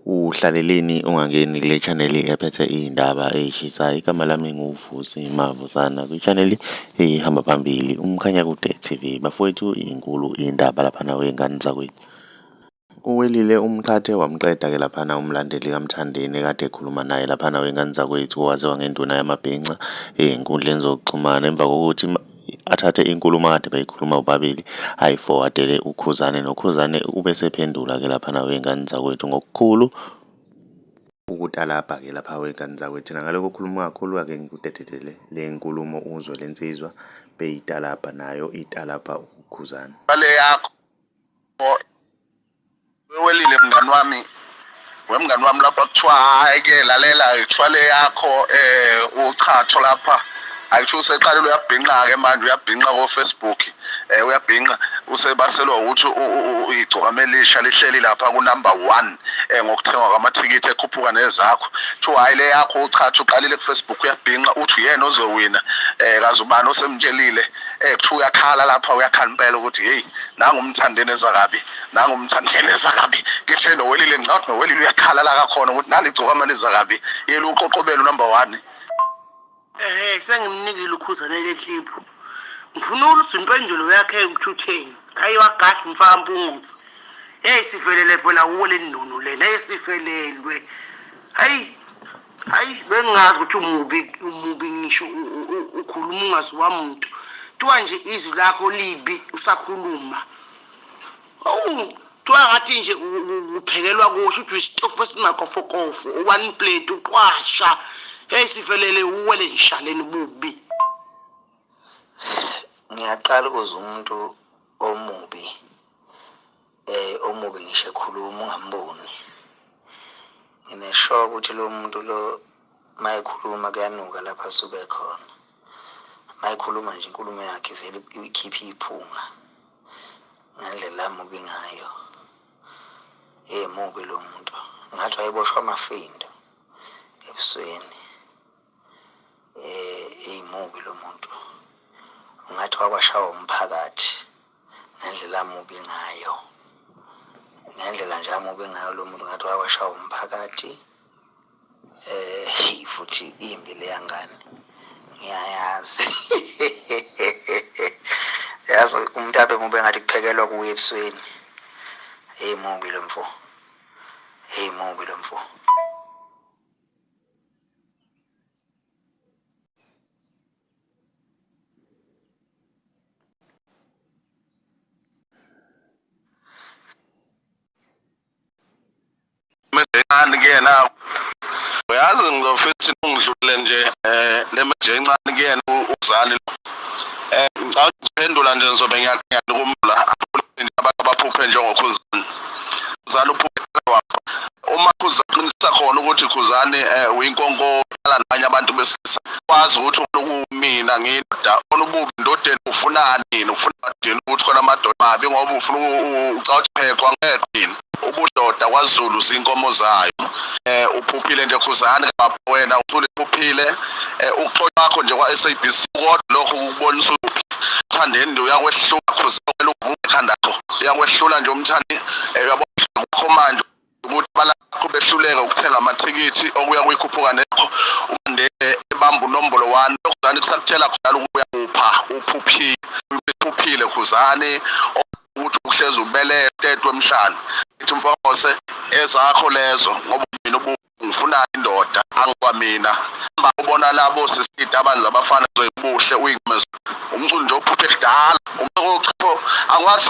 Uhlaleleni ungangeni kule channel ephethe iy'ndaba ey'shisayo. Igama lami nguVusi Mavusana kwi-channel ehamba phambili uMkhanyakude TV. Bafowethu inkulu indaba laphana wey'ngane zakwethu. Uwelile umqhathe wamqeda-ke laphana umlandeli kaMthandeni ekade ekhuluma naye laphana wey'ngane zakwethu owaziwa ngenduna yamabhinca ey'nkundleni zokuxhumana, emva kokuthi athathe inkulumo akade beyikhuluma bobabili ayifowadele ukhuzani, nokhuzani ube sephendula-ke laphana wey'ngane zakwethu ngokukhulu ukutalabha-ke lapha wey'ngane zakwethu. Thina ngaloko khuluma kakhulu-ke ngikudededele le nkulumo uzwe le nsizwa beyitalabha nayo italabha ukhuzani. Bale yakho welile mngani wami lapha kuthiwa hayi-ke lalela kuthiwa le yakho uchatho lapha ayisho useqalile uyabhinqa-ke manje uyabhinqa ko-Facebook uyabhinqa usebaselwa ukuthi igcokama elisha lihleli lapha ku-number 1 ngokuthengwa kwamathikithi ekhuphuka nezakho. Kuthiwa hayi le yakho uchatho uqalile ku-Facebook uyabhinqa uthi uyena ozowina kazi ubani osemtshelile kuthiwa uyakhala lapha uyakhalimpela ukuthi hey nangumthandeni ezakabi nangumthandeni ezakabi ngithe nowelile ngcathi nowelile uyakhala la kakhona ukuthi nali igcokama lezakabi yena uqoqobelo number 1. Sengimnikile ukhuzane le clip. Ngifuna ukuthi impendulo yakhe ukuthutheni. Hayi wagashi mfaka mpunguthi. Sivelele phela kuwo le nunu lena sivelelwe. Hayi bengazi ukuthi umubi ngisho ukhuluma ungaziwa umuntu. Kuthiwa nje izwi lakho libi usakhuluma. Kuthiwa ngathi nje uphekelwa kusho ukuthi isitofu esinakofokofo one plate uqwasha. Sivelele uwele ngishaleni bubi. Ngiyaqala ukuzwa umuntu omubi ngisho ekhuluma ungamboni. Ngineshoka ukuthi lo muntu lo mayekhuluma kuyanuka lapha asuke khona. Mayekhuluma nje inkulumo yakhe vele ikhipha iphunga ngendlela mubi ngayo. Mubi lo muntu ngathi wayiboshwa amafindo ebusweni. Mubi lo muntu ngathi wabashawa umphakathi ngendlela mubi ngayo. Ngendlela nje amubi ngayo lo muntu ngathi wabashawa umphakathi. Futhi imbi le yangane ngiyayazi. Yazi umuntu abe mubi ngathi kuphekelwa kuye ebusweni. Mubi lo mfo. Mubi lo mfo. Kuyena uyazi ngizofisa ungidlule nje le manje encane kuyena ukhuzani ngicabanga ukuphendula nje ngizobe ngiyakumla abantu abaphuphe njengokhuzani. Khuzani uphuphe wakho uma khuzaqinisa khona ukuthi khuzani uyinkonko nabanye abantu besilisa kwazi ukuthi ukumina ngindoda onububi ndodeni ufunani ufuna madeni ukuthi khona amadoda mabi ngoba ufuna ucawuthexwa ngeqini ubudoda kwaZulu zinkomo zayo. Uphuphile nje khuzani wena uthule uphuphile ukuxoxa kwakho nje kwa-SABC kodwa lokho ukubonisa uphi Mthandeni nje uyakwehlula khuzani ukhanda lakho uyakwehlula nje umthandi uyabona kwakho manje ukuthi balakho behluleka ukuthenga amathikithi okuya kuyikhuphuka nekho umndeni ebamba unombolo 1 khuzani kusakuthela khona ukuyapha uphuphile khuzani ukuthi uhlezi ubelete emhlanje ithi mfokose ezakho lezo ngoba mina ngifuna indoda angikwamina ubona labo sisida abanzi abafana zoyibuhle uyingimeza umculo nje ophuphe kudala umuntu ochipho angwazi